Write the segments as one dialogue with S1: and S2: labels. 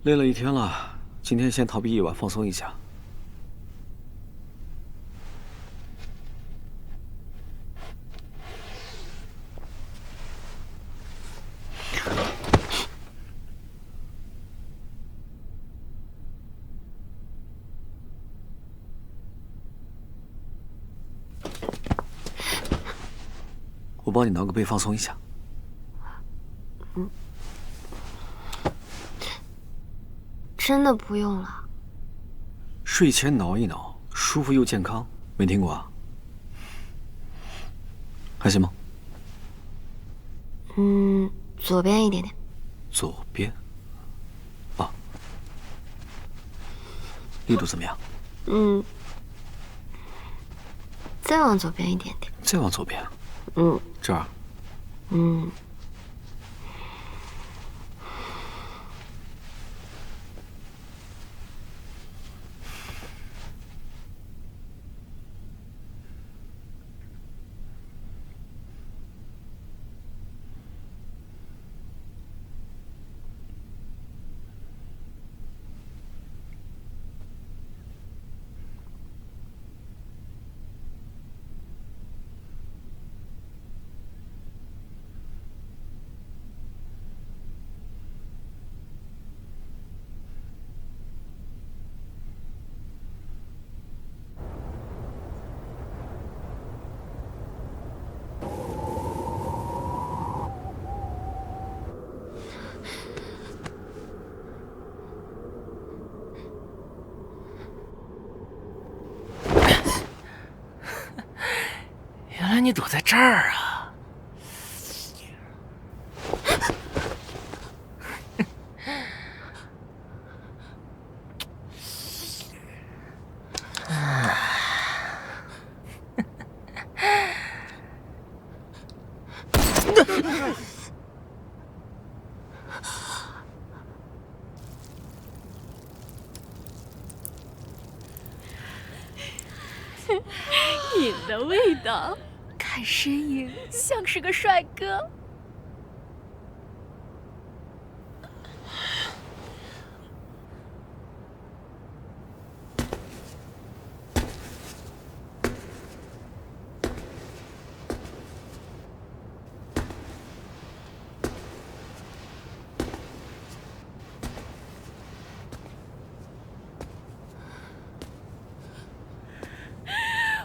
S1: 累了一天了，今天先逃避一晚，放松一下。我帮你挠个背，放松一下。
S2: 真的不用了。
S1: 睡前挠一挠，舒服又健康，没听过啊？还行吗？
S2: 左边一点点。
S1: 左边。啊，力度怎么样？
S2: 再往左边一点点。
S1: 再往左边。这儿。
S3: 原来你躲在这儿啊！
S4: 瘾的味道，看身影像是个帅哥。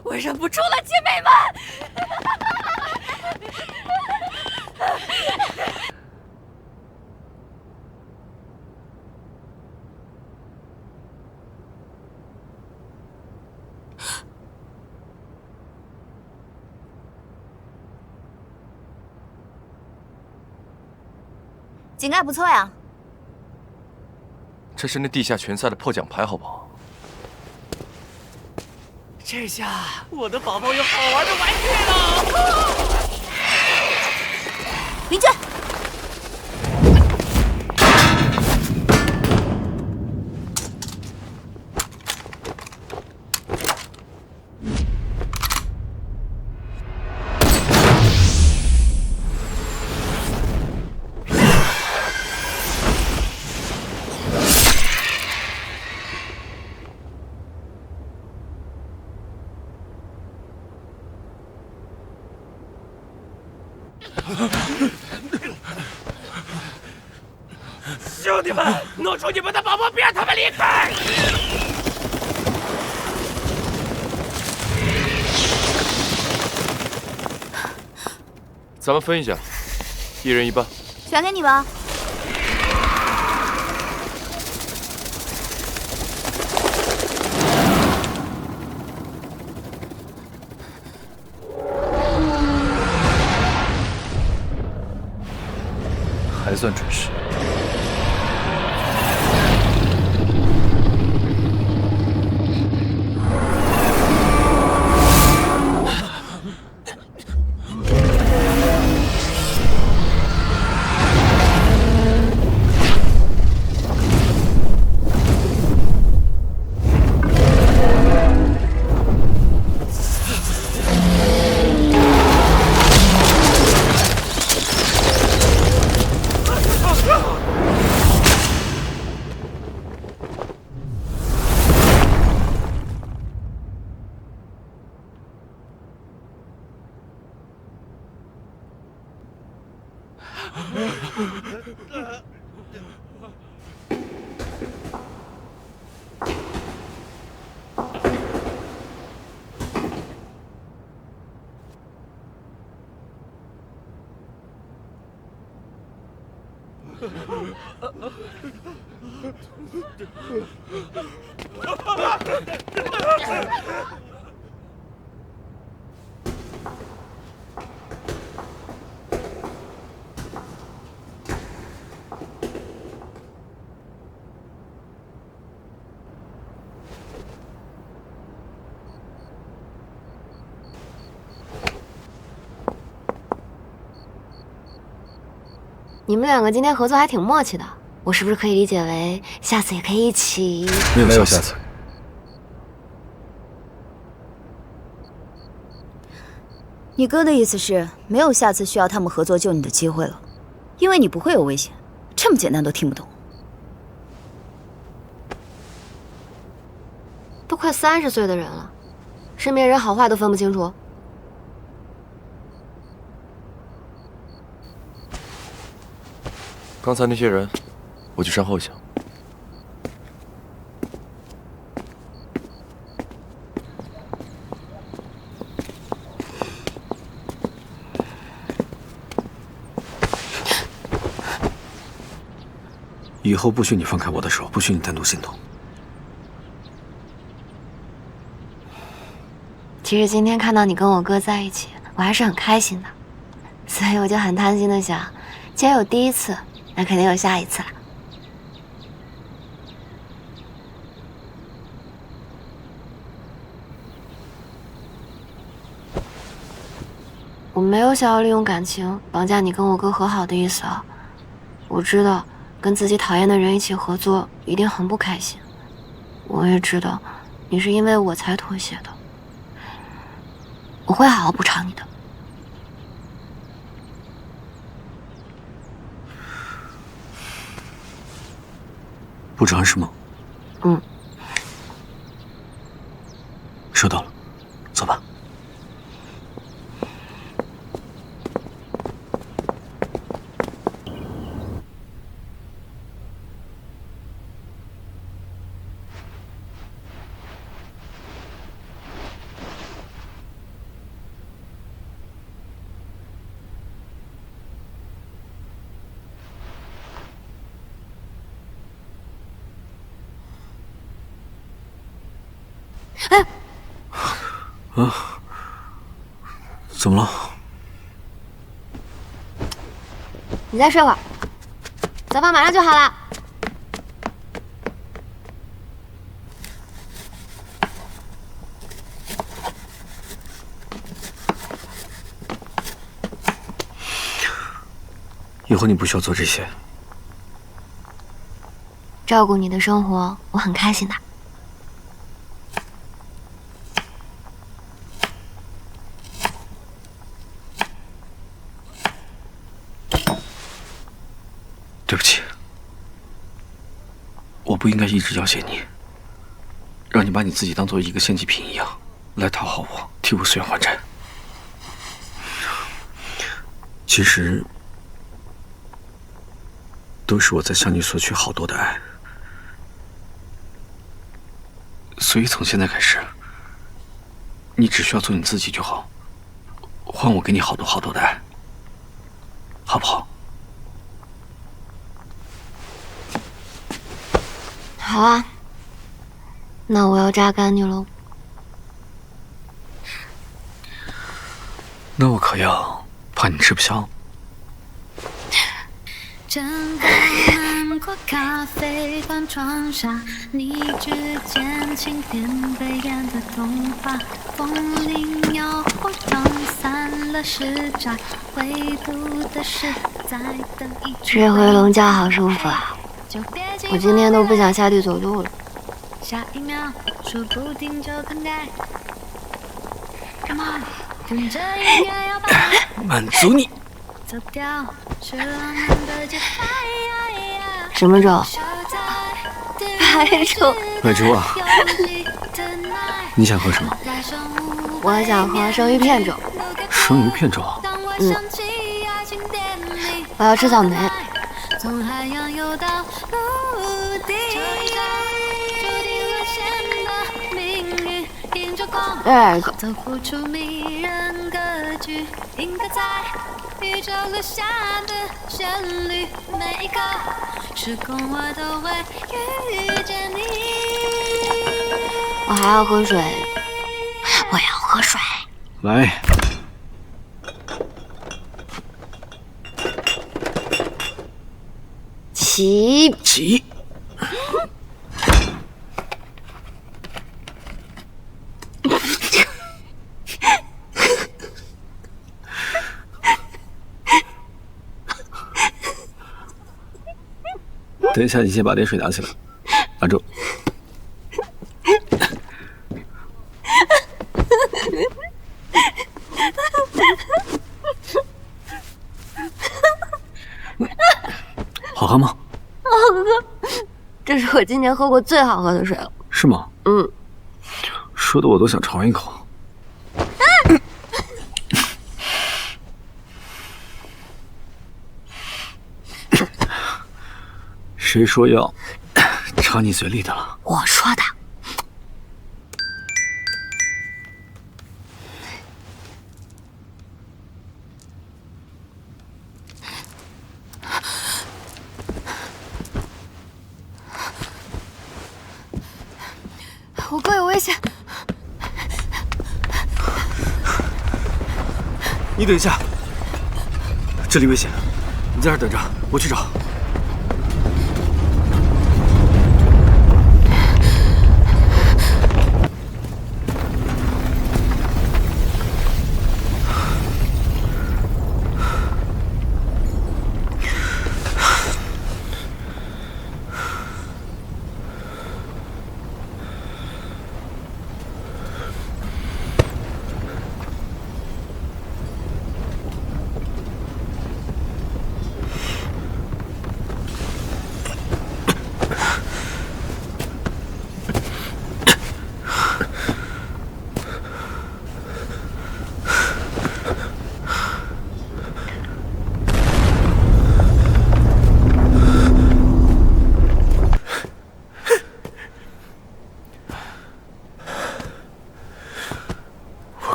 S4: 我忍不住了，姐妹们！
S5: 井盖不错呀。
S6: 这是那地下拳赛的破奖牌，好不好？
S3: 这下我的宝宝有好玩的玩具了！
S5: 明娟，
S3: 兄弟们，弄出你们的宝宝，别让他们离开！
S6: 咱们分一下，一人一半。
S5: 全给你吧。
S6: 还算准时。
S2: 你们两个今天合作还挺默契的，我是不是可以理解为下次也可以一起？
S1: 没有下次。
S5: 你哥的意思是，没有下次需要他们合作救你的机会了，因为你不会有危险。这么简单都听不懂？
S2: 都快30岁的人了，身边人好坏都分不清楚。
S6: 刚才那些人，我去善后一下。
S1: 以后不许你放开我的手，不许你单独行动。
S2: 其实今天看到你跟我哥在一起，我还是很开心的，所以我就很贪心的想，既然有第一次，那肯定有下一次了。我没有想要利用感情绑架你跟我哥和好的意思啊。我知道跟自己讨厌的人一起合作一定很不开心，我也知道你是因为我才妥协的，我会好好补偿你的。
S1: 补偿是吗？
S2: 嗯。
S1: 收到了，走吧。
S2: 哎，
S1: 怎么了？
S2: 你再睡会儿，早饭马上就好了。
S1: 以后你不需要做这些。
S2: 照顾你的生活，我很开心的。
S1: 对不起，我不应该一直要挟你，让你把你自己当做一个献祭品一样来讨好我，替我随愿还债。其实，都是我在向你索取好多的爱，所以从现在开始，你只需要做你自己就好，换我给你好多好多的爱，好不好？
S2: 好啊，那我要榨干你喽。
S1: 那我可要怕你吃不消。
S7: 整个南国咖啡馆窗下，你指尖轻点被演的童话，风铃摇晃让散了时差，唯独的是在等一
S2: 这回笼觉好舒服啊！我今天都不想下地走路了。
S7: 下一秒说不定就更改。Come on， 跟着音乐摇摆，
S1: 满足你。
S7: 走掉是浪漫的节拍。
S2: 什么粥？白粥。
S1: 白粥啊！你想喝什么？
S2: 我想喝生鱼片粥。
S1: 生鱼片粥？
S2: 嗯。我要吃草莓。
S7: 从海洋游到陆地，注定沦陷的命运，迎着光，走不出迷人格局，印刻在宇宙留下的旋律，每一刻只够我都会遇见你。
S2: 我还要喝水，我要喝水。
S1: 来，
S2: 起。
S1: 等一下，你先把点水拿起来，拿住。好喝吗？
S2: 好喝，这是我今年喝过最好喝的水了。
S1: 是吗？
S2: 嗯，
S1: 说的我都想尝一口。谁说要插你嘴里的了？
S2: 我说的。我哥有危险！
S1: 你等一下，这里危险，你在这儿等着，我去找。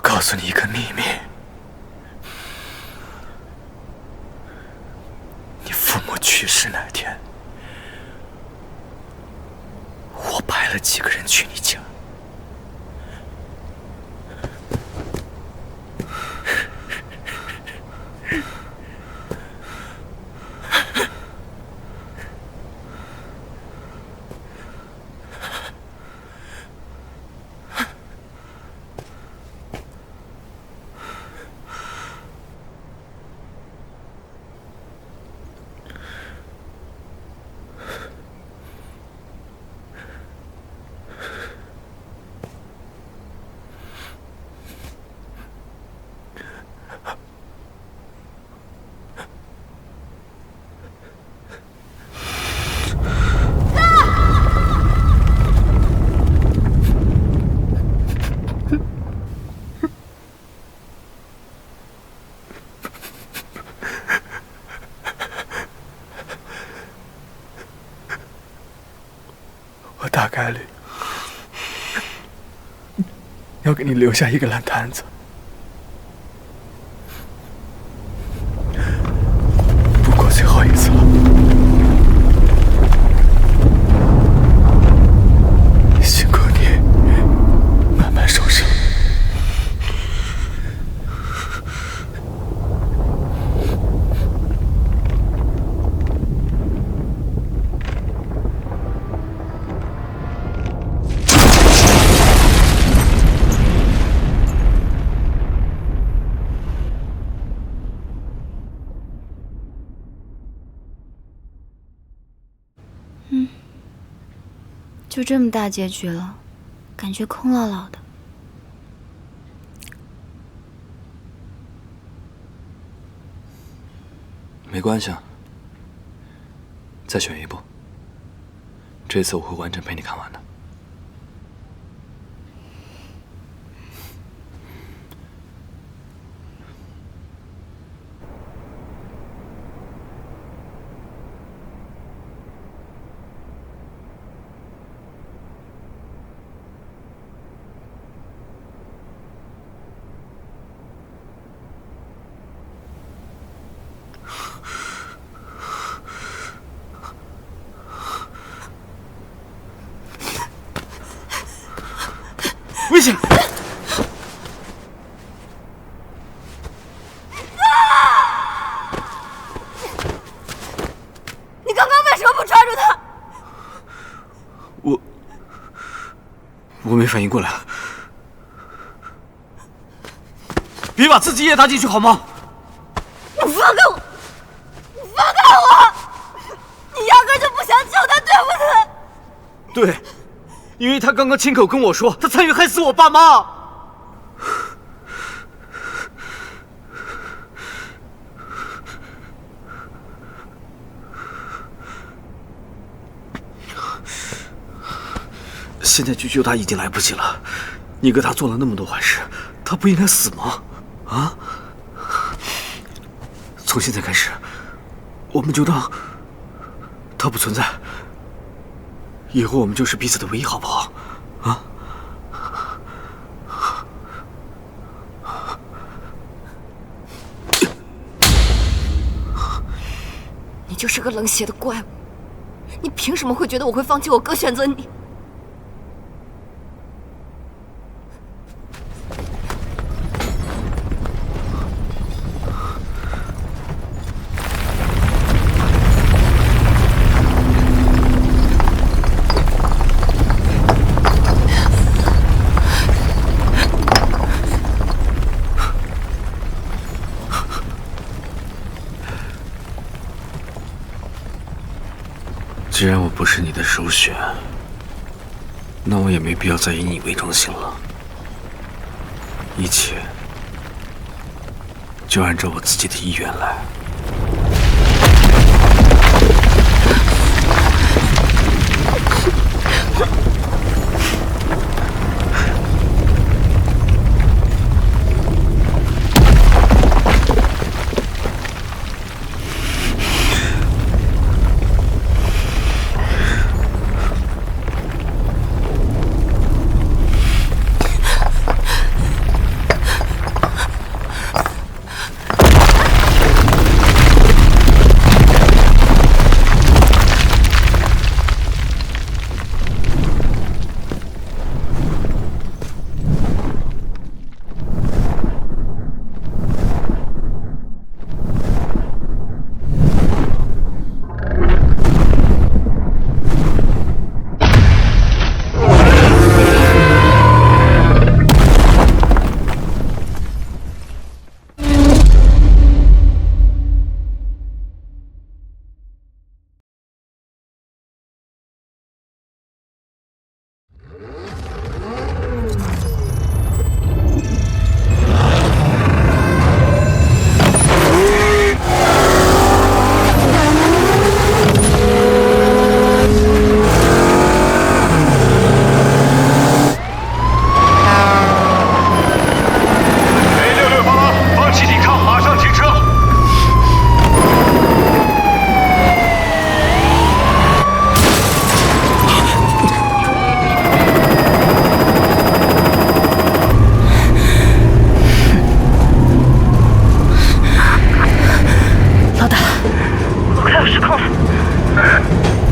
S1: 告诉你一个秘密，你父母去世那天，我派了几个人去你家。我大概率要给你留下一个烂摊子。不过最后一次了，辛苦你慢慢受伤。
S5: 就这么大结局了，感觉空落落的。
S1: 没关系啊，再选一部，这次我会完整陪你看完的。危险！
S5: 你刚刚为什么不抓住他？
S1: 我没反应过来。别把自己也搭进去好吗？
S5: 你放开我！你放开我！你压根就不想救他，对不
S1: 对？对，因为他刚刚亲口跟我说，他参与害死我爸妈。现在去救他已经来不及了。你哥他做了那么多坏事，他不应该死吗？啊！从现在开始，我们就当他不存在。以后我们就是彼此的唯一，好不好？啊！
S5: 你就是个冷血的怪物，你凭什么会觉得我会放弃我哥选择你？
S1: 既然我不是你的首选，那我也没必要再以你为中心了。一切就按照我自己的意愿来。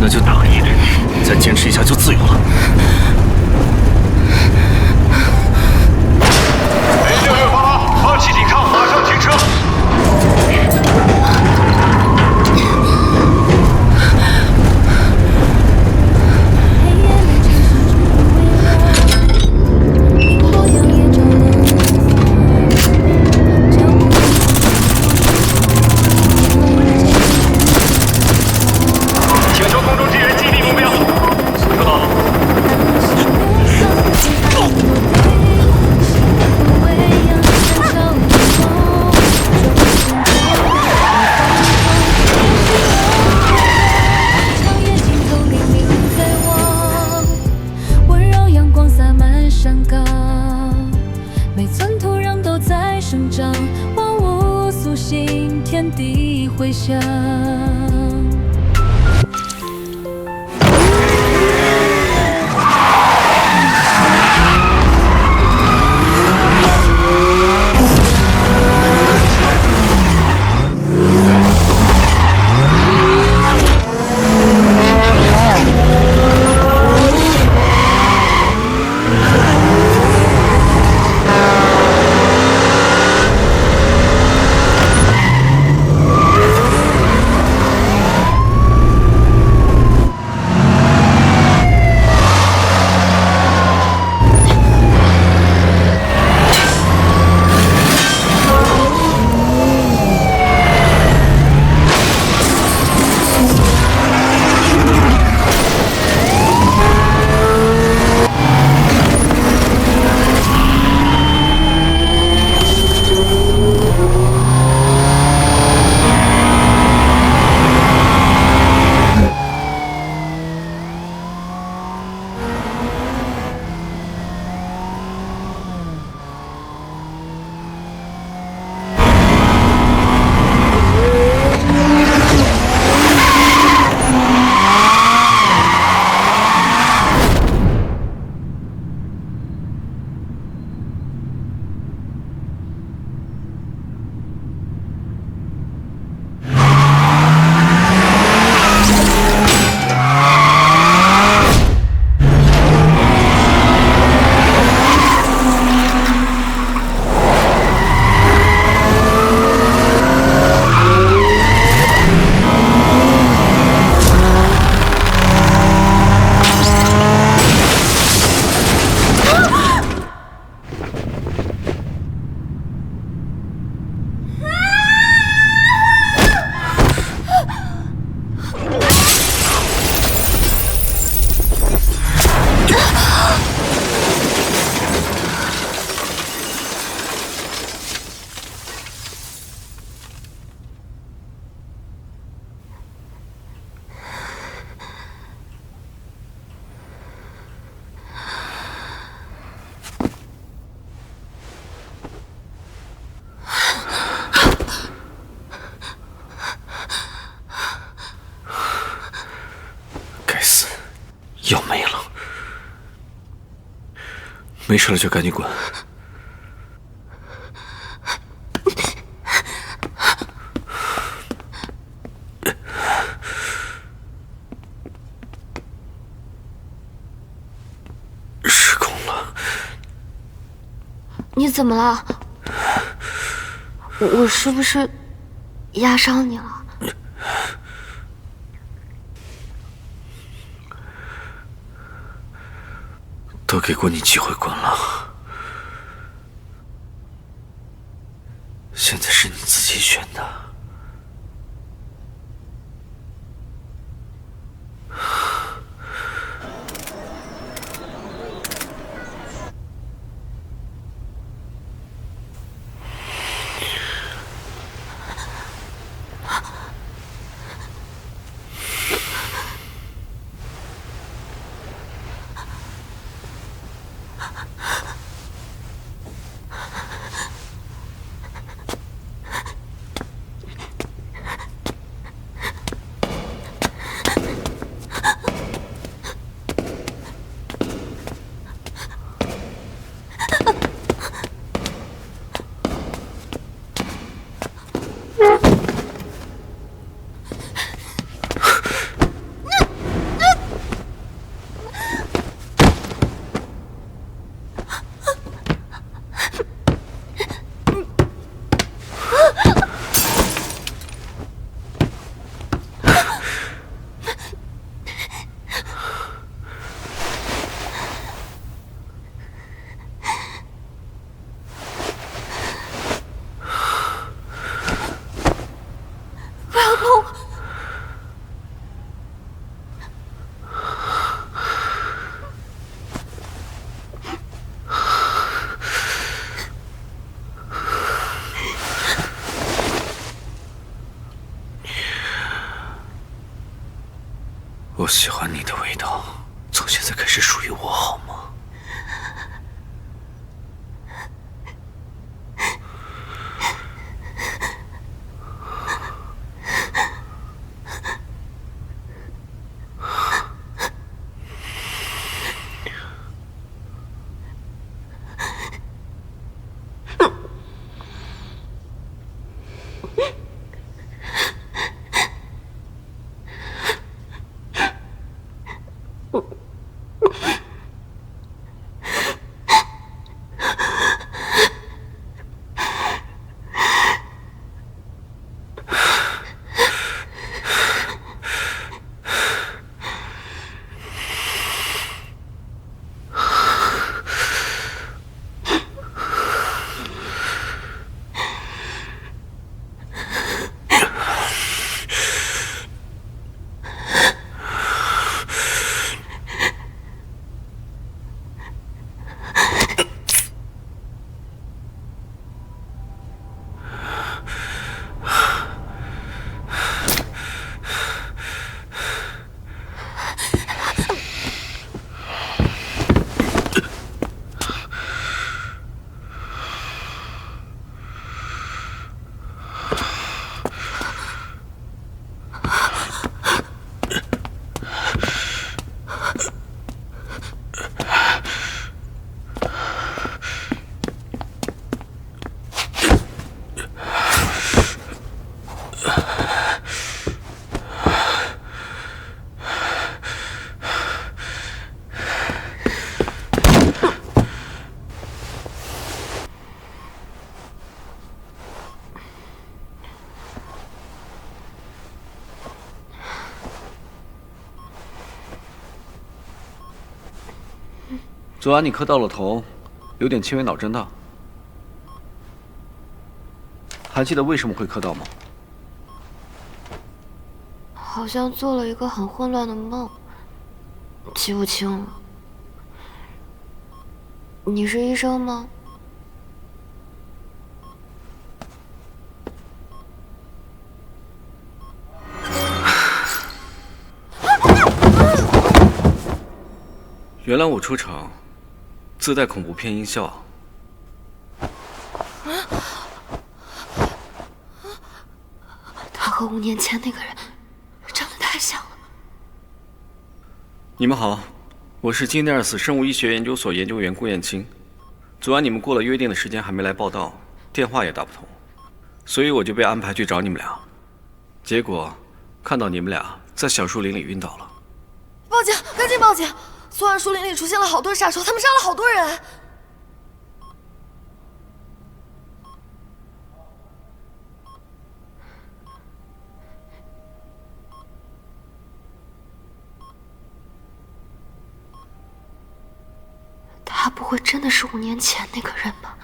S1: 那就等一等，再坚持一下就自由了。
S8: A6688，放弃抵抗，马上停车。请求空中支援基地目标。收到。
S7: 温柔阳光洒满山岗，每寸土壤都在生长，万物苏醒，天地回响。
S1: 药没了，没事了就赶紧滚。失控了。
S2: 你怎么了？我是不是压伤你了？
S1: 都给过你机会滚了，现在是你自己选的。我喜欢你的味道，从现在开始属于我，好吗？
S9: 昨晚你磕到了头，有点轻微脑震荡，还记得为什么会磕到吗？
S2: 好像做了一个很混乱的梦，记不清了。你是医生吗？
S9: 原来我出场自带恐怖片音效。
S2: 他和5年前那个人长得太像了。
S9: 你们好，我是金内尔斯生物医学研究所研究员顾燕青。昨晚你们过了约定的时间还没来报道，电话也打不通，所以我就被安排去找你们俩。结果看到你们俩在小树林里晕倒了。
S10: 报警！赶紧报警！昨晚树林里出现了好多杀手，他们杀了好多人。
S2: 他不会真的是5年前那个人吧？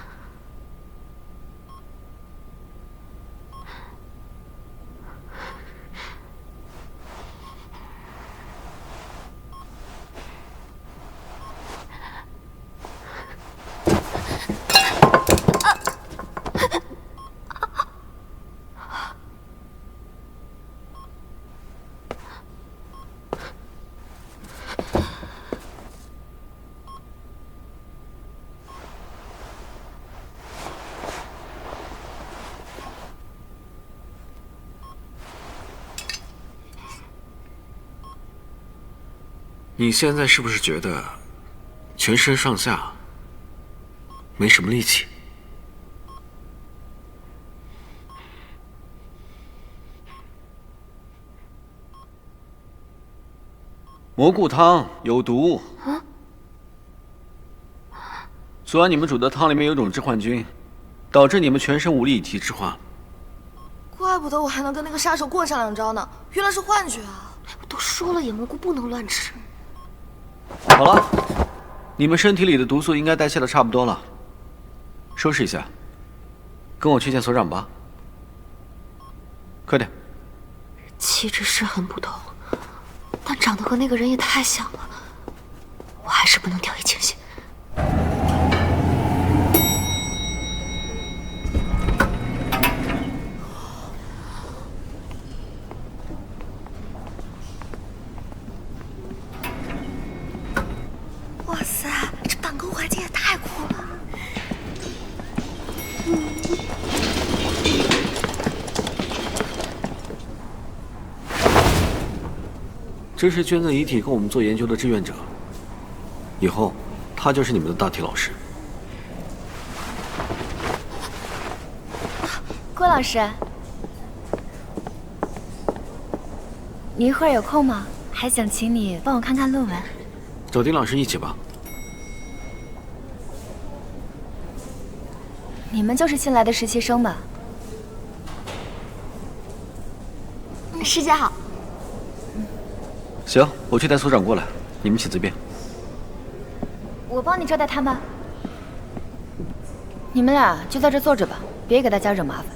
S1: 你现在是不是觉得全身上下没什么力气？
S9: 蘑菇汤有毒。昨晚你们煮的汤里面有种致幻菌，导致你们全身无力以及致幻。
S10: 怪不得我还能跟那个杀手过上2招呢，原来是幻觉啊！
S2: 我都说了，野蘑菇不能乱吃。
S9: 好了，你们身体里的毒素应该代谢的差不多了，收拾一下，跟我去见所长吧。快点。
S2: 气质是很不同，但长得和那个人也太像了，我还是不能掉以轻心。
S10: 哇塞，这板沟环境也太酷了！
S1: 这是捐赠遗体跟我们做研究的志愿者，以后他就是你们的大体老师。
S5: 郭老师，你一会儿有空吗？还想请你帮我看看论文。
S1: 找丁老师一起吧。
S5: 你们就是新来的实习生吧？
S10: 师姐好。
S9: 行，我去带所长过来，你们请随便。
S5: 我帮你招待他们。你们俩就在这坐着吧，别给大家惹麻烦。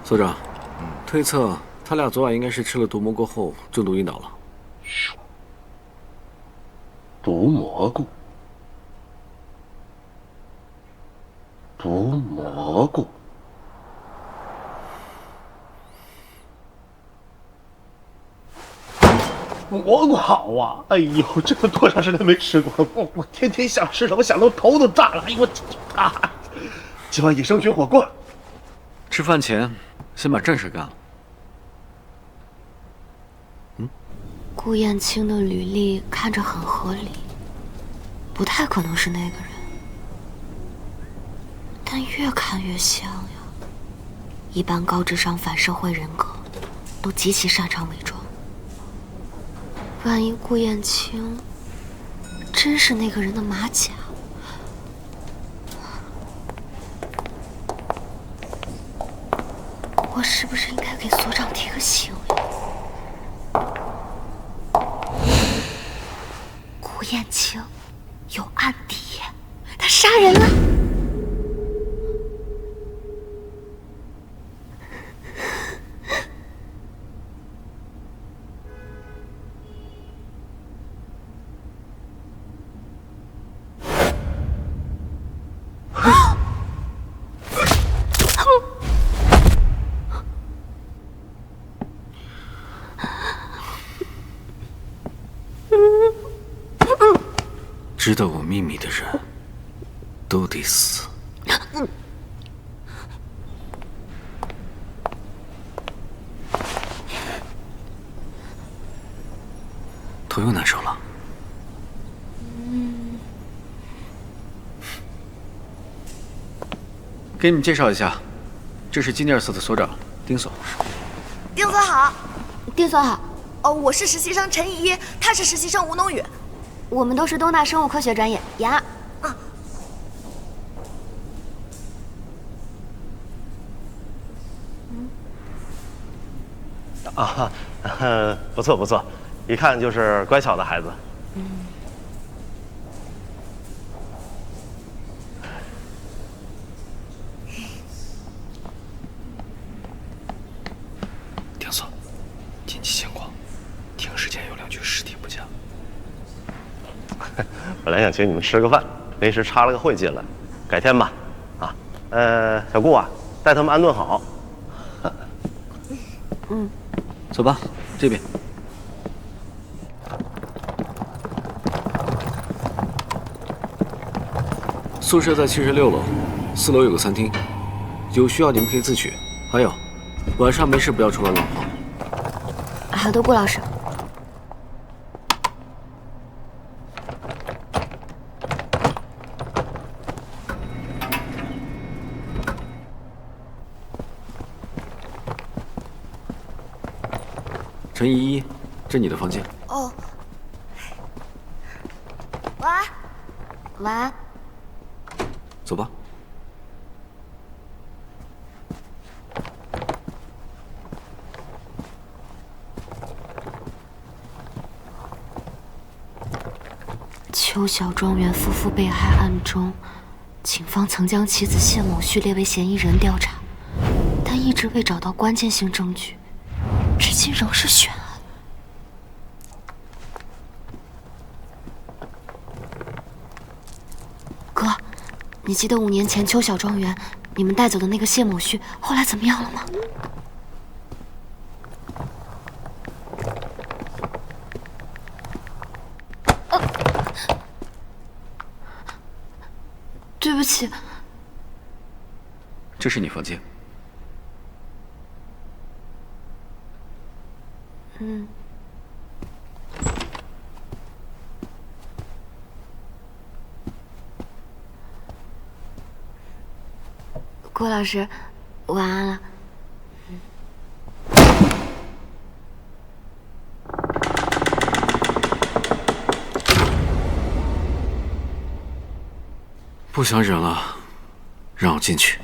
S1: 所长，推测他俩昨晚应该是吃了毒蘑菇后中毒晕倒了。
S8: 毒蘑菇，毒蘑菇，蘑菇好啊！哎呦，这都多长时间没吃过，我天天想吃了，我想到头都大了。哎呦我啊！今晚野生菌火锅。
S1: 吃饭前先把正事干了。
S2: 顾燕青的履历看着很合理，不太可能是那个人，但越看越像呀。一般高智商反社会人格都极其擅长伪装，万一顾燕青真是那个人的马甲，我是不是应该给所长提个醒呀？顾燕青有案底，他杀人了。
S1: 知道我秘密的人都得死。头又难受了。给你们介绍一下，这是金尼尔斯的所长丁所。
S10: 丁所好。
S2: 丁所好。
S10: 哦，我是实习生陈依依，他是实习生吴农宇。
S2: 我们都是东大生物科学专业，研二。
S8: 不错不错，一看就是乖巧的孩子。
S1: 丁所，近期情况，停尸间有2具尸体不佳。
S8: 本来想请你们吃个饭，临时插了个会进来，改天吧。啊，小顾啊，带他们安顿好。
S1: 走吧，这边。宿舍在76楼，4楼有个餐厅，有需要你们可以自取。还有，晚上没事不要出来乱晃。
S2: 好的，顾老师。
S1: 陈依依，这你的房间。
S10: 哦。晚安。
S2: 晚安。
S1: 走吧。
S2: 邱小庄园夫妇被害案中，警方曾将妻子谢某旭列为嫌疑人调查，但一直未找到关键性证据，至今仍是悬案。哥，你记得5年前邱小庄园你们带走的那个谢某旭后来怎么样了吗？对不起。
S1: 这是你房间。
S2: 郭老师，晚安了。
S1: 不想忍了，让我进去。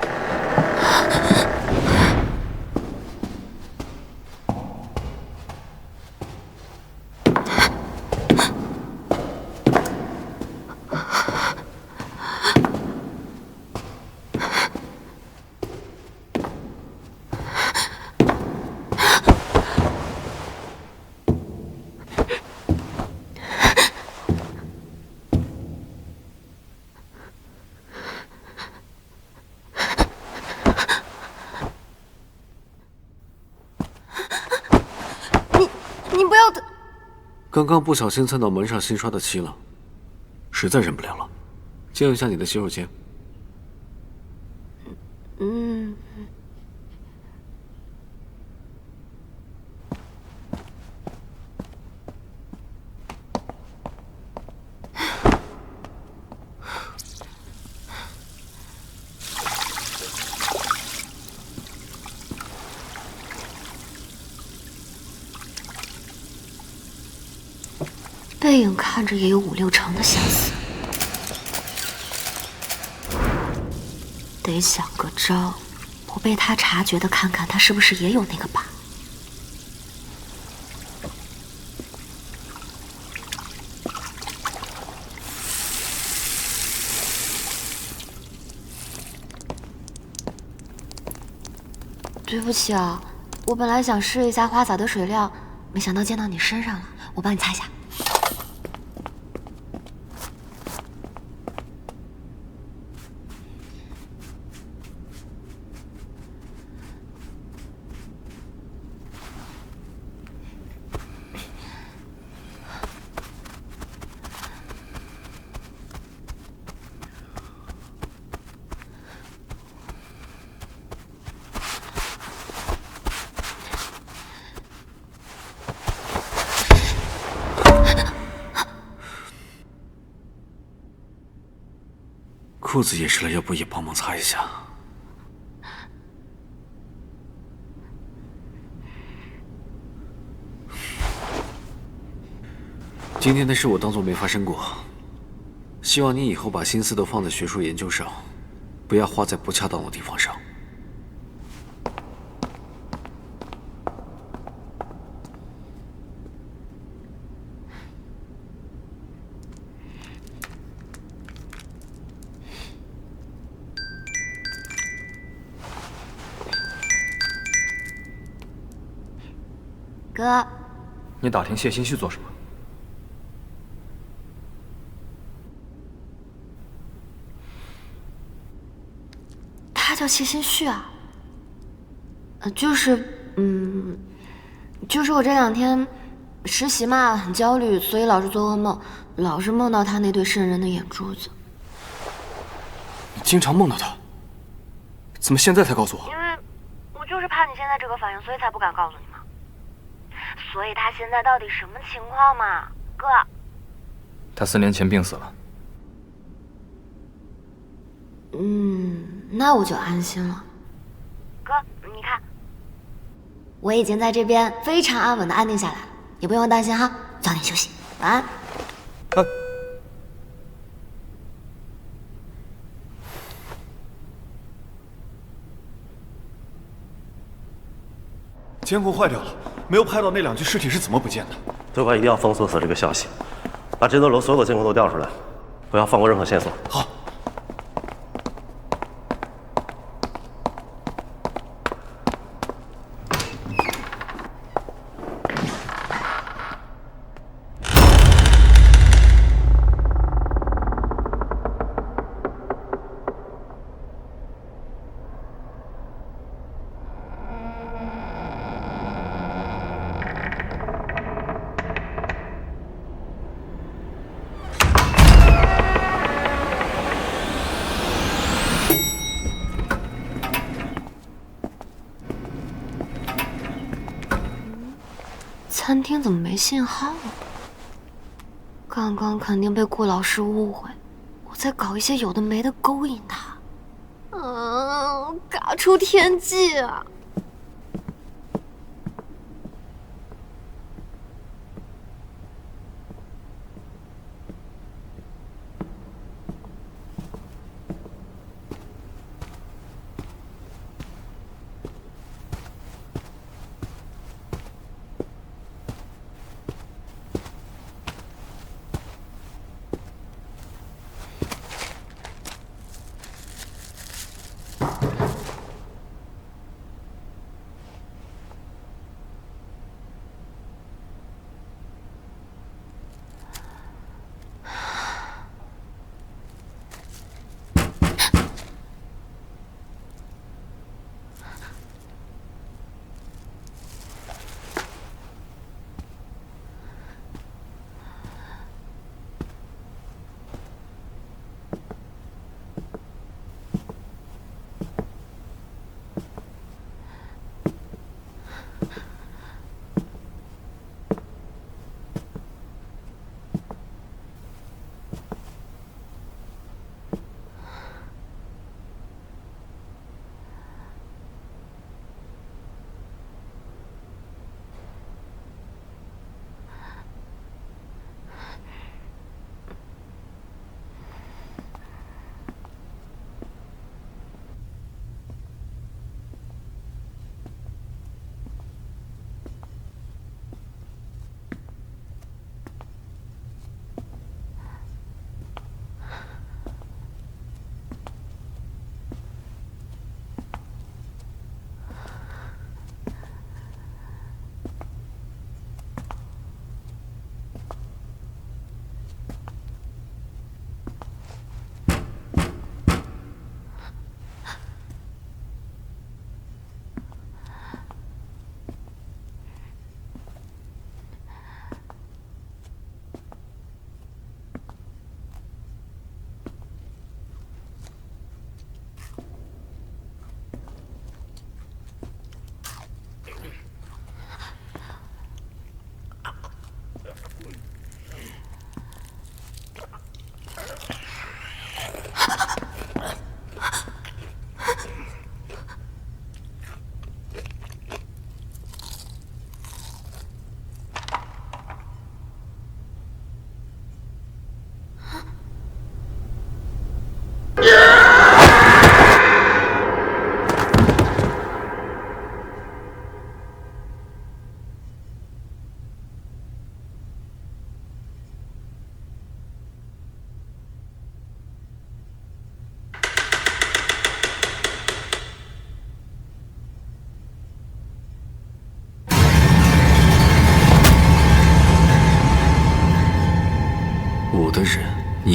S2: 你不要的。
S1: 刚刚不小心蹭到门上新刷的漆了，实在忍不了了，借用一下你的洗手间。
S2: 背影看着也有5、6成的相似，得想个招，不被他察觉的看看他是不是也有那个疤。对不起啊，我本来想试一下花洒的水量，没想到溅到你身上了，我帮你擦一下。
S1: 裤子也湿了，要不也帮忙擦一下？今天的事我当作没发生过。希望你以后把心思都放在学术研究上，不要花在不恰当的地方上。
S2: 哥，
S6: 你打听谢欣旭做什么？
S2: 他叫谢欣旭啊。就是我这2天实习嘛，很焦虑，所以老是做噩梦，老是梦到他那对渗人的眼珠子。
S6: 你经常梦到他？怎么现在才告诉我？
S2: 因为我就是怕你现在这个反应，所以才不敢告诉你嘛。所以他现在到底什么情况嘛，哥？
S6: 他4年前病死了。
S2: 那我就安心了。哥，你看，我已经在这边非常安稳的安定下来了，你不用担心哈，早点休息，晚安。
S11: 监控坏掉了，没有拍到那2具尸体是怎么不见的。
S8: 最快一定要封锁死这个消息，把这栋楼所有的监控都调出来，不要放过任何线索。
S11: 好。
S2: 餐厅怎么没信号啊？刚刚肯定被顾老师误会，我在搞一些有的没的勾引他。嘎出天际啊！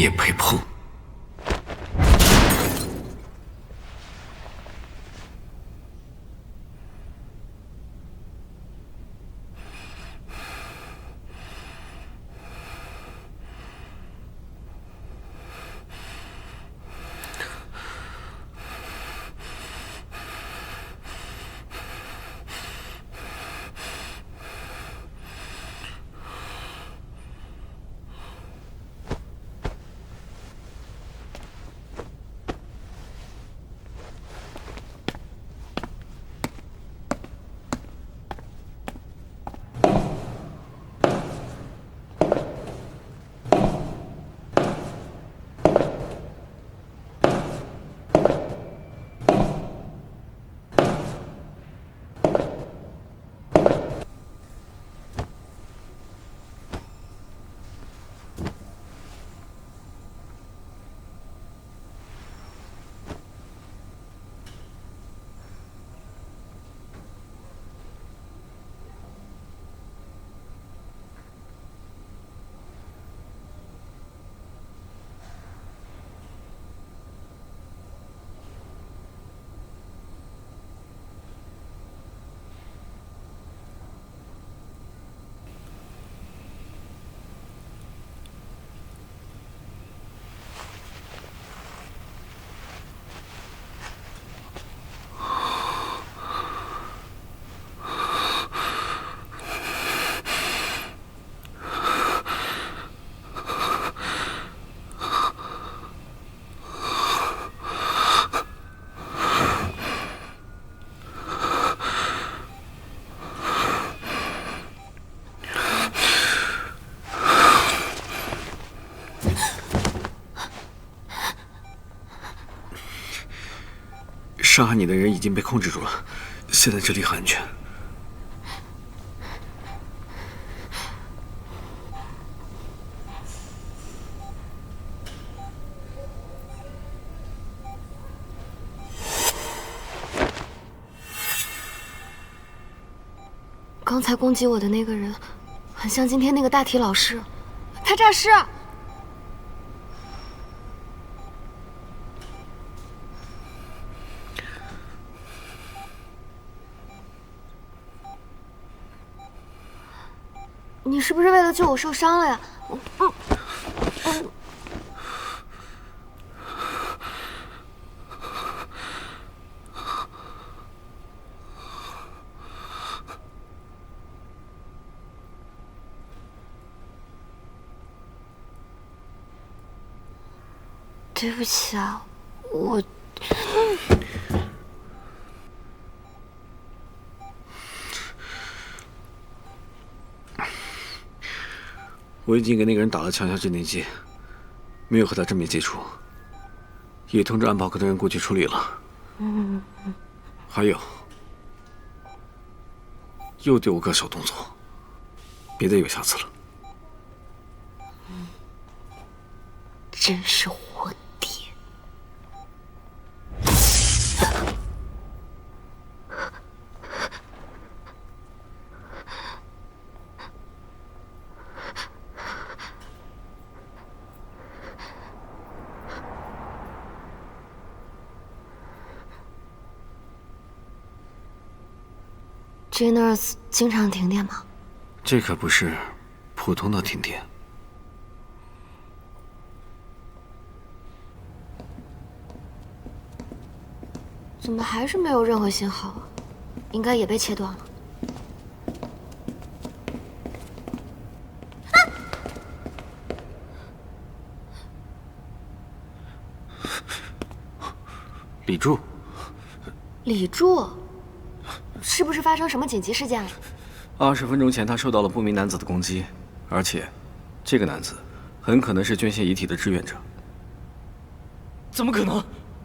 S1: 也配碰？伤害你的人已经被控制住了，现在这里很安全。
S2: 刚才攻击我的那个人，很像今天那个大体老师，他诈尸。你是不是为了救我受伤了呀？对不起啊，
S1: 我已经给那个人打了强效镇定剂，没有和他正面接触，也通知安保科的人过去处理了。还有，又对我个小动作，别再有下次了。
S2: 真是我爹！这那儿经常停电吗？
S1: 这可不是普通的停电。
S2: 怎么还是没有任何信号啊？应该也被切断了。
S1: 李柱，
S2: 李柱，是不是发生什么紧急事件了
S9: ？20分钟前，他受到了不明男子的攻击，而且，这个男子很可能是捐献遗体的志愿者。
S3: 怎么可能？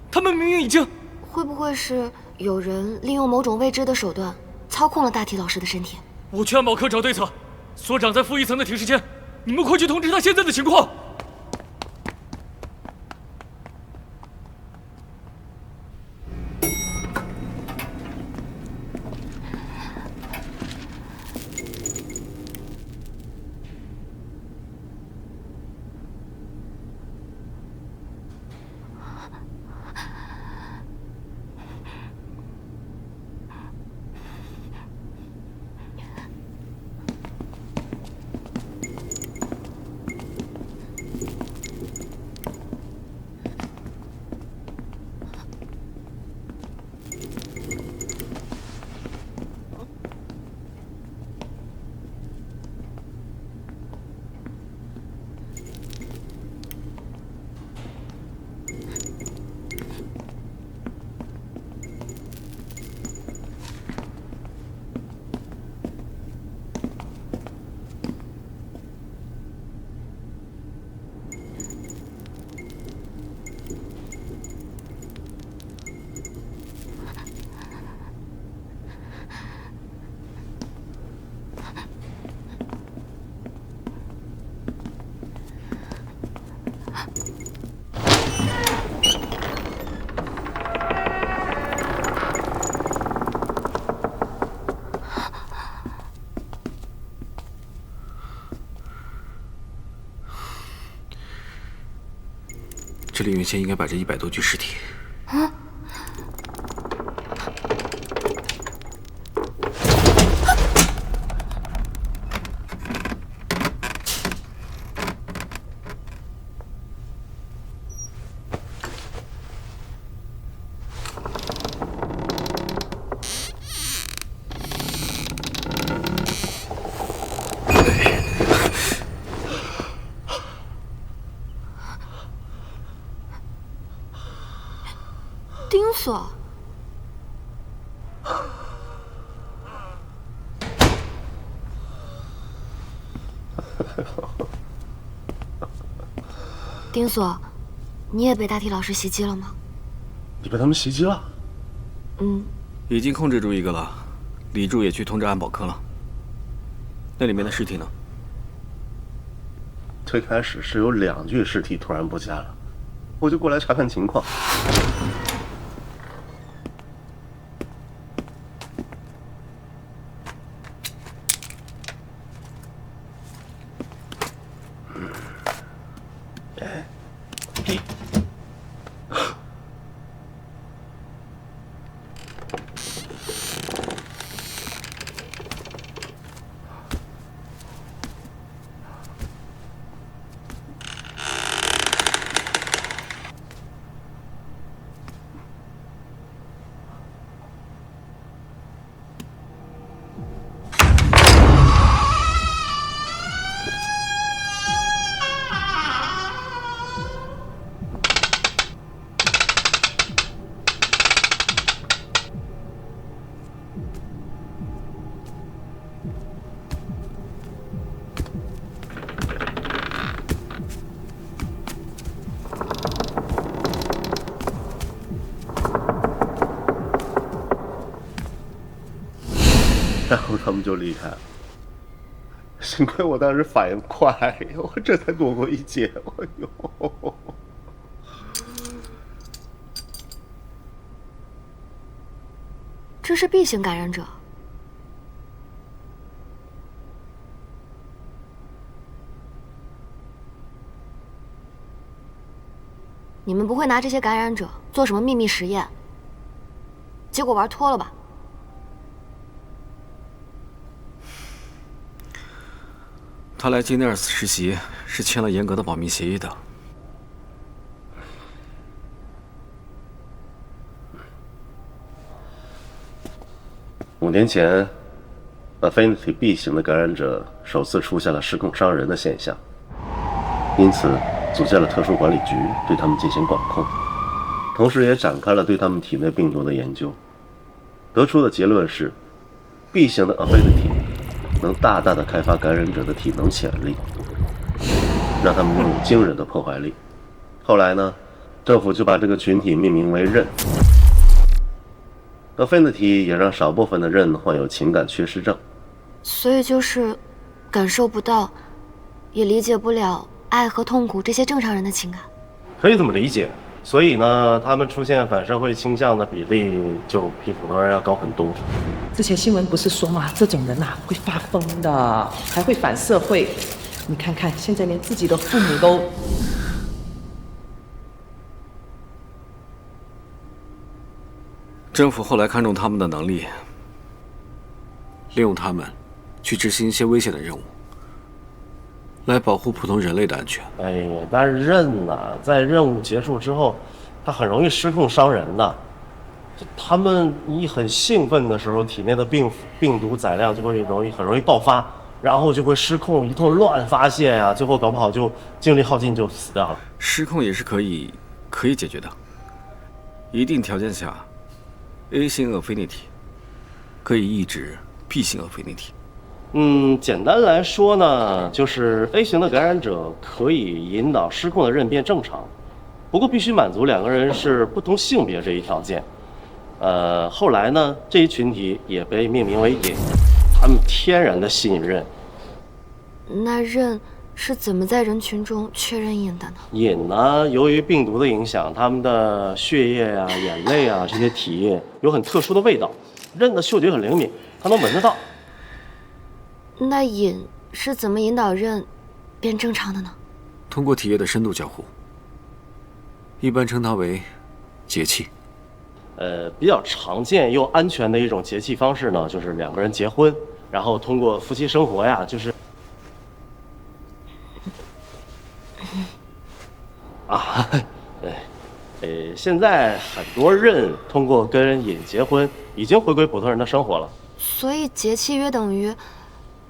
S3: 他们明明已经……
S2: 会不会是有人利用某种未知的手段操控了大体老师的身体？
S3: 我去安保科找对策。所长在负1层的停尸间，你们快去通知他现在的情况。
S1: 这里原先应该摆着100多具尸体。
S2: 啊！丁锁，丁锁，你也被大体老师袭击了吗？
S8: 你被他们袭击了？
S2: 嗯，
S9: 已经控制住一个了，李柱也去通知安保科了。那里面的尸体呢？
S8: 最开始是有2具尸体突然不见了，我就过来查看情况。然后他们就离开了。幸亏我当时反应快，我这才躲过一劫。哎呦！
S2: 这是 B 型感染者。你们不会拿这些感染者做什么秘密实验，结果玩脱了吧？
S9: 他来金内尔斯实习是签了严格的保密协议的。
S8: 5年前 ，Affinity B 型的感染者首次出现了失控伤人的现象，因此组建了特殊管理局对他们进行管控，同时也展开了对他们体内病毒的研究。得出的结论是 ，B 型的 Affinity 能大大的开发感染者的体能潜力，让他们拥有惊人的破坏力。后来呢，政府就把这个群体命名为刃。Affinity 也让少部分的刃患有情感缺失症，
S2: 所以就是感受不到，也理解不了爱和痛苦这些正常人的情感。
S8: 可以这么理解。所以呢，他们出现反社会倾向的比例就比普通人要高很多。
S12: 之前新闻不是说嘛，这种人啊会发疯的，还会反社会。你看看，现在连自己的父母都……
S9: 政府后来看中他们的能力，利用他们去执行一些危险的任务，来保护普通人类的安全。
S8: 哎呀，但是刃呐，在任务结束之后，它很容易失控伤人的。他们一很兴奋的时候，体内的病毒载量就会很容易爆发，然后就会失控，一通乱发泄呀，最后搞不好就精力耗尽就死掉了。
S9: 失控也是可以解决的，一定条件下 ，A 型 Affinity 可以抑制 B 型 Affinity。
S8: 简单来说呢，就是 A 型的感染者可以引导失控的刃变正常，不过必须满足2个人是不同性别这一条件。后来呢，这一群体也被命名为瘾，他们天然的吸引刃。
S2: 那刃是怎么在人群中确认瘾的呢？
S8: 瘾呢，由于病毒的影响，他们的血液啊、眼泪啊这些体液有很特殊的味道，刃的嗅觉很灵敏，它能闻得到。
S2: 那瘾是怎么引导刃变正常的呢？
S9: 通过体液的深度交互，
S1: 一般称它为结契。
S13: 比较常见又安全的一种结契方式呢，就是两个人结婚，然后通过夫妻生活呀，就是现在很多人通过跟尹结婚，已经回归普通人的生活了。
S2: 所以结契约等于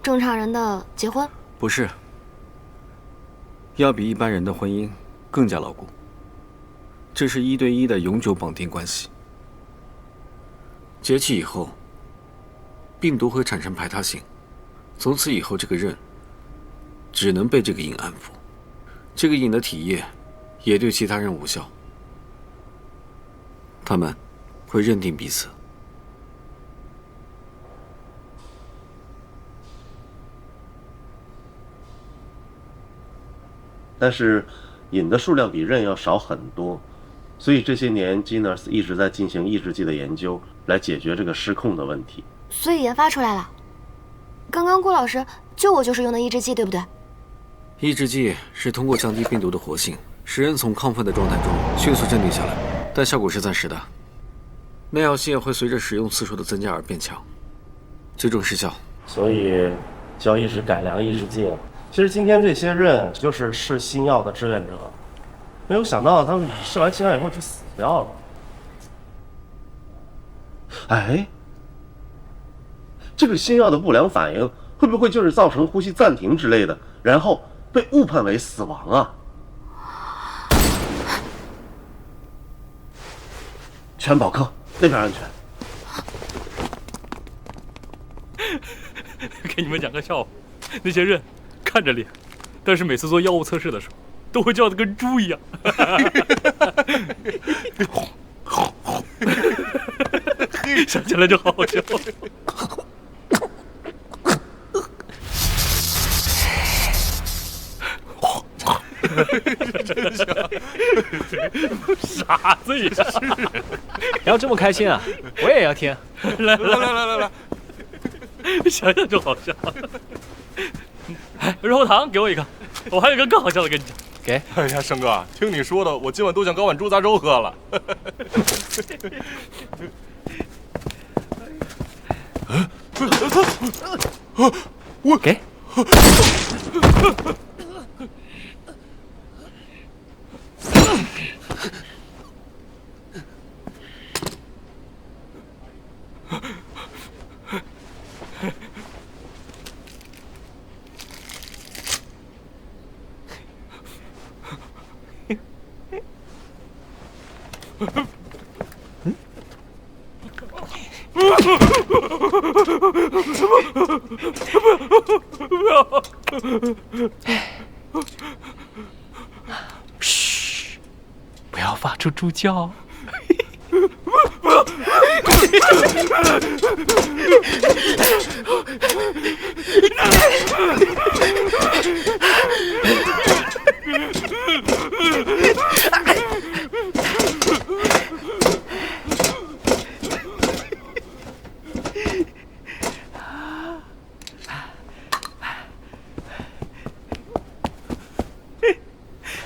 S2: 正常人的结婚？
S9: 不是，要比一般人的婚姻更加牢固。这是1对1的永久绑定关系。
S1: 结契以后，病毒会产生排他性，从此以后这个刃只能被这个瘾安抚，这个瘾的体液也对其他人无效。他们会认定彼此。
S8: 但是瘾的数量比刃要少很多，所以这些年 Genos 一直在进行抑制剂的研究，来解决这个失控的问题。
S2: 所以研发出来了。刚刚顾老师救我就是用的抑制剂，对不对？
S1: 抑制剂是通过降低病毒的活性，使人从亢奋的状态中迅速镇定下来，但效果是暂时的。耐药性会随着使用次数的增加而变强，最终失效。
S13: 所以交易是改良抑制剂了。其实今天这些人就是试新药的志愿者，没有想到他们试完新药以后就死掉了。
S8: 哎，这个新药的不良反应会不会就是造成呼吸暂停之类的，然后被误判为死亡啊？全保科那边安全。
S14: 给你们讲个笑话，那些人看着脸，但是每次做药物测试的时候，都会叫得跟猪一样。想起来就好好笑。
S3: 真香，
S14: 傻子也是。
S3: 要这么开心啊，我也要听。
S14: 来，想想就好笑。哎，猕猴桃给我一个，我还有一个更好笑的跟你讲。
S3: 给。
S11: 哎呀，生哥，听你说的，我今晚都想搞碗猪杂粥喝了。
S3: 我给。嘘，不要发出猪叫。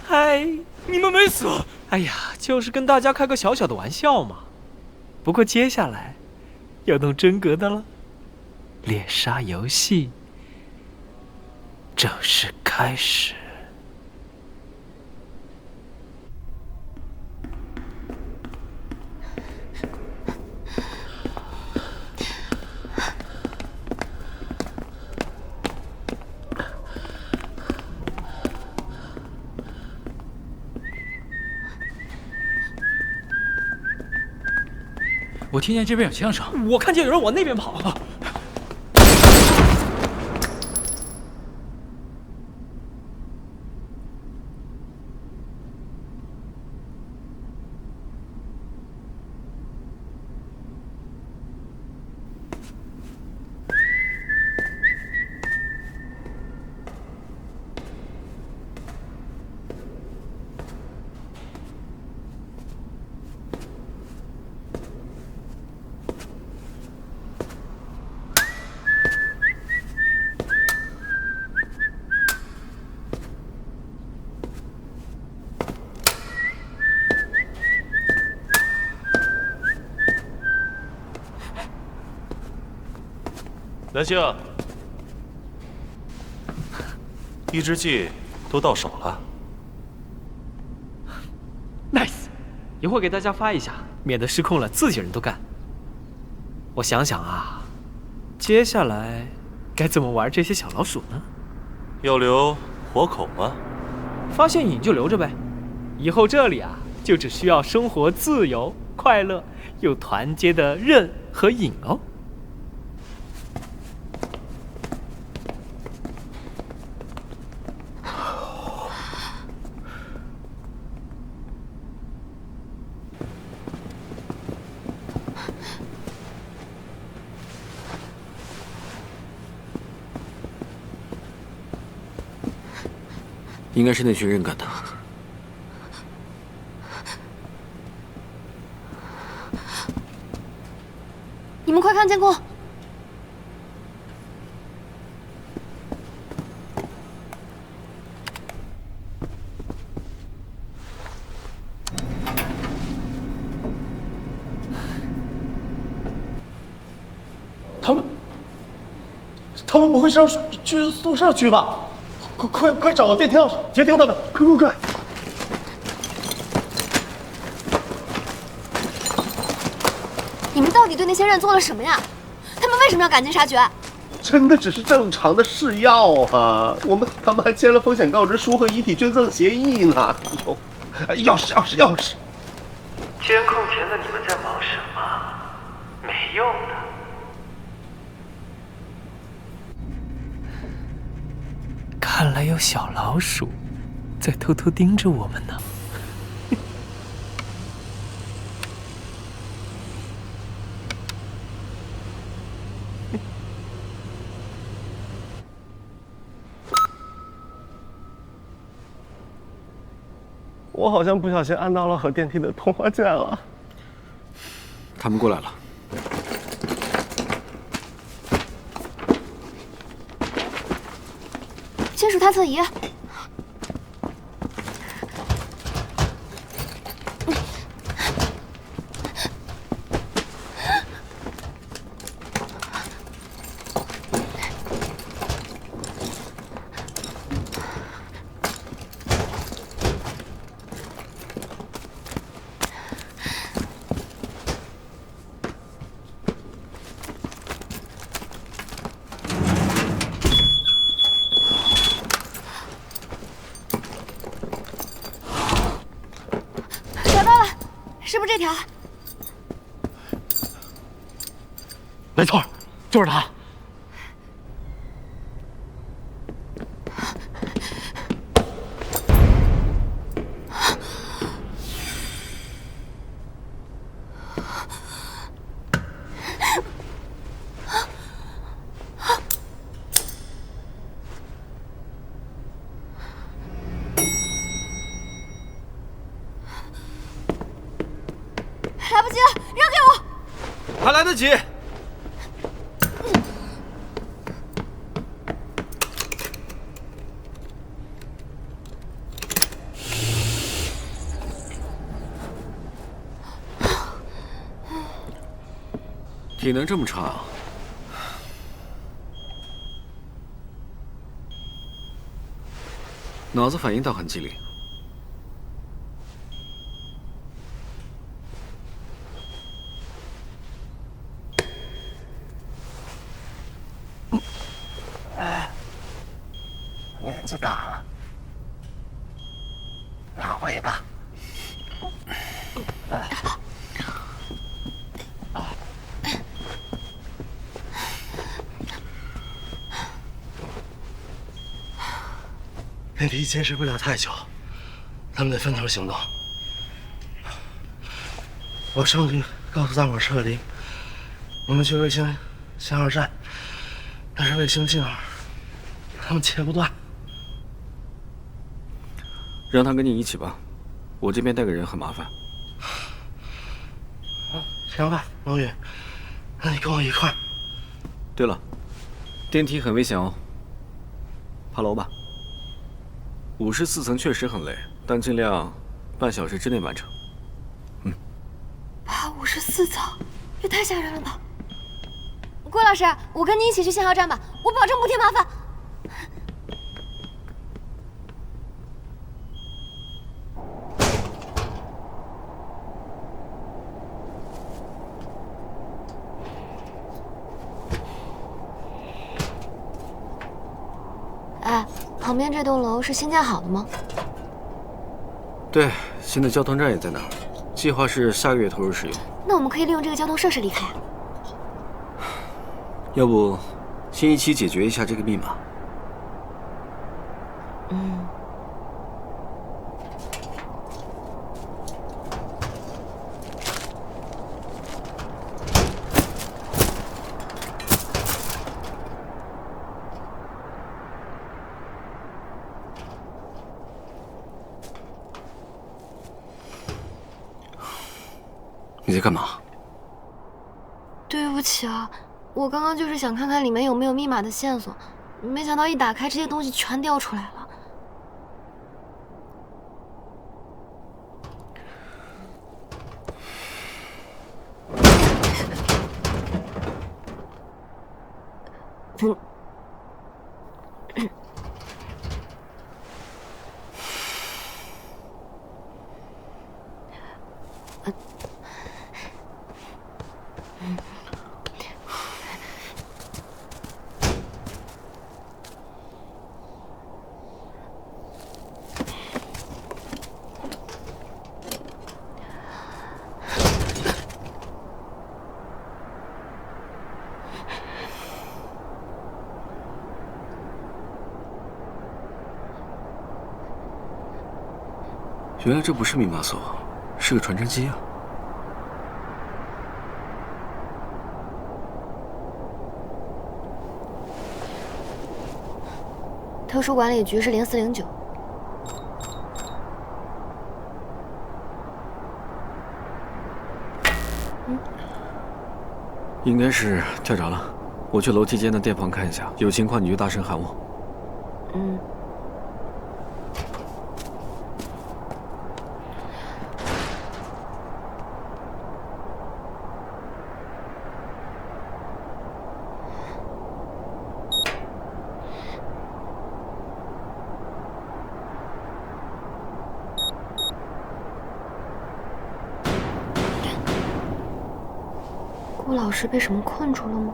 S3: 嗨，你们没死！哎呀，就是跟大家开个小小的玩笑嘛。不过接下来要动真格的了，猎杀游戏正式开始。我听见这边有枪声，我看见有人往那边跑。
S15: 南星，抑制剂都到手了。
S3: Nice， 一会儿给大家发一下，免得失控了自己人都干。我想想啊，接下来该怎么玩这些小老鼠呢？
S15: 要留活口吗？
S3: 发现瘾就留着呗，以后这里啊，就只需要生活自由、快乐又团结的刃和瘾哦。
S1: 应该是那群人干的。
S2: 你们快看监控！
S13: 他们不会是要去宿舍去吧？快找个电梯钥匙，接听他们！快！
S2: 你们到底对那些人做了什么呀？他们为什么要赶尽杀绝？
S8: 真的只是正常的试药啊！他们还签了风险告知书和遗体捐赠协议呢。钥匙！
S16: 监控前的你们在忙什么？没用的。
S3: 看来有小老鼠在偷偷盯着我们呢。
S13: 我好像不小心按到了和电梯的通话键了。
S1: 他们过来了。
S2: 金属探测仪。是不是这条？
S13: 没错，就是它。
S2: 来不及了，让给我！
S1: 还来得及。体能这么差啊？脑子反应倒很机灵。
S13: 年纪大了，拿尾巴。电梯坚持不了太久，他们得分头行动。我上去告诉大伙撤离，你们去卫星信号站，但是卫星信号他们切不断。
S1: 让他跟你一起吧，我这边带个人很麻烦。
S13: 行吧，龙宇，那你跟我一块儿。
S1: 对了，电梯很危险哦，爬楼吧。54层确实很累，但尽量半小时之内完成。
S2: 爬54层，也太吓人了吧！快郭老师，我跟你一起去信号站吧，我保证不添麻烦。哎，旁边这栋楼是新建好的吗？
S1: 对，新的交通站也在那儿，计划是下个月投入使用。
S2: 那我们可以利用这个交通设施离开。
S1: 要不，先一起解决一下这个密码。
S2: 嗯。
S1: 你在干嘛？
S2: 对不起啊，我刚刚就是想看看里面有没有密码的线索，没想到一打开，这些东西全掉出来了。
S1: 原来这不是密码锁，是个传真机啊！
S2: 特殊管理局是0409。
S1: 应该是跳闸了。我去楼梯间的电房看一下，有情况你就大声喊我。
S2: 嗯。顾老师被什么困住了吗？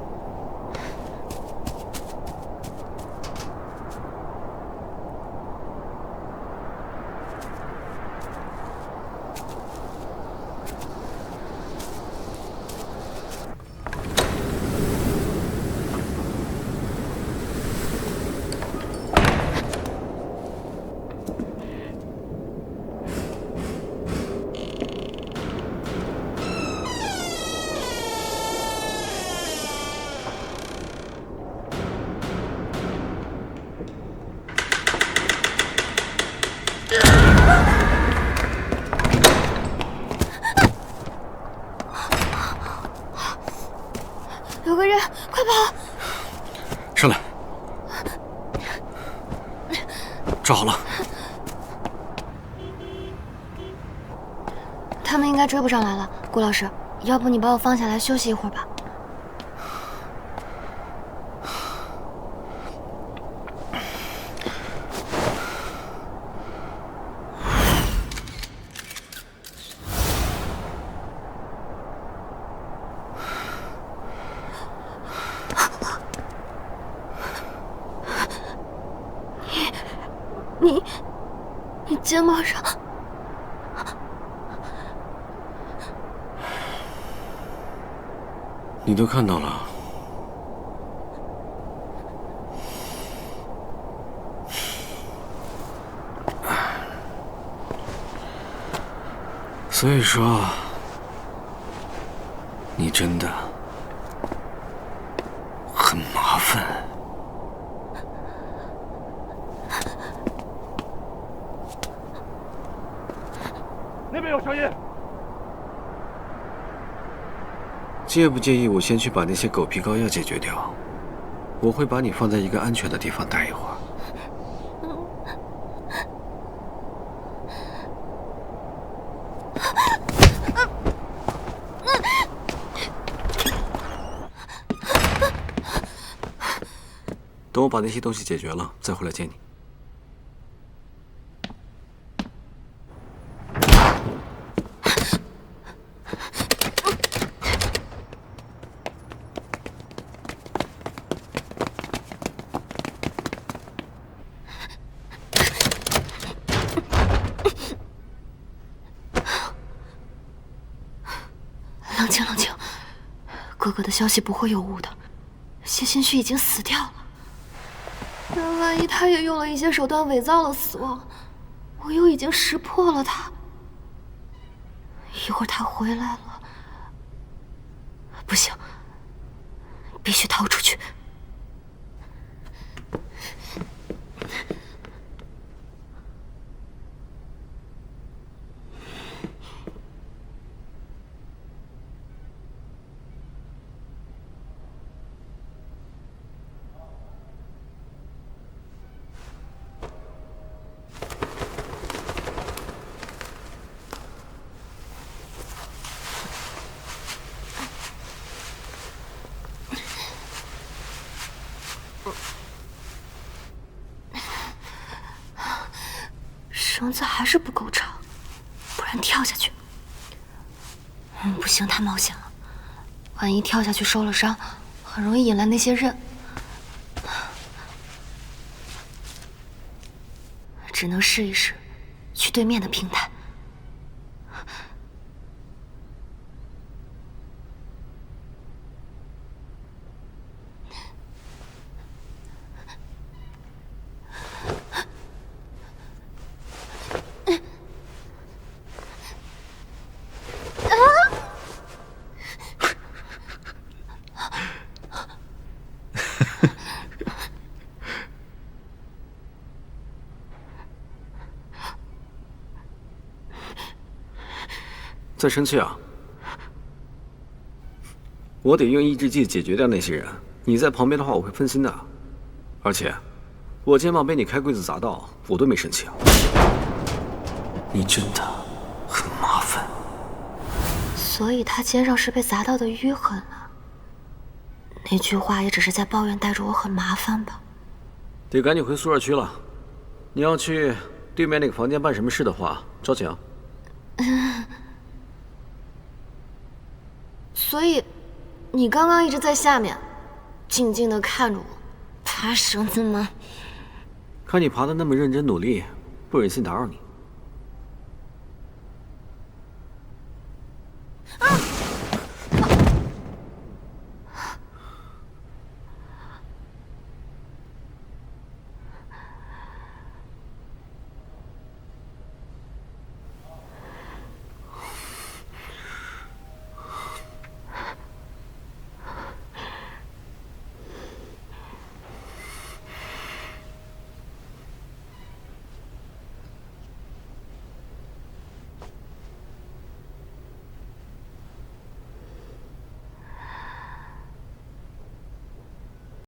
S2: 有个人，快跑！
S1: 上来，抓好了。
S2: 他们应该追不上来了，顾老师，要不你把我放下来休息一会儿吧。你肩膀上，
S1: 你都看到了。所以说，你真的很麻烦。
S13: 那边有声音。
S1: 介不介意我先去把那些狗皮膏药解决掉？我会把你放在一个安全的地方待一会儿。等我把那些东西解决了，再回来接你。
S2: 冷静，冷静，哥哥的消息不会有误的。谢心虚已经死掉了，那万一他也用了一些手段伪造了死亡，我又已经识破了他。一会儿他回来了，不行，必须逃出去。绳子还是不够长，不然跳下去。不行，太冒险了，万一跳下去受了伤，很容易引来那些刃。只能试一试，去对面的平台。
S1: 在生气啊？我得用意志剂解决掉那些人。你在旁边的话，我会分心的。而且，我肩膀被你开柜子砸到，我都没生气啊。你真的很麻烦。
S2: 所以他肩上是被砸到的淤痕啊。那句话也只是在抱怨带着我很麻烦吧。
S1: 得赶紧回宿舍区了。你要去对面那个房间办什么事的话，抓紧啊。
S2: 所以，你刚刚一直在下面，静静地看着我，爬绳子吗？
S1: 看你爬得那么认真努力，不忍心打扰你。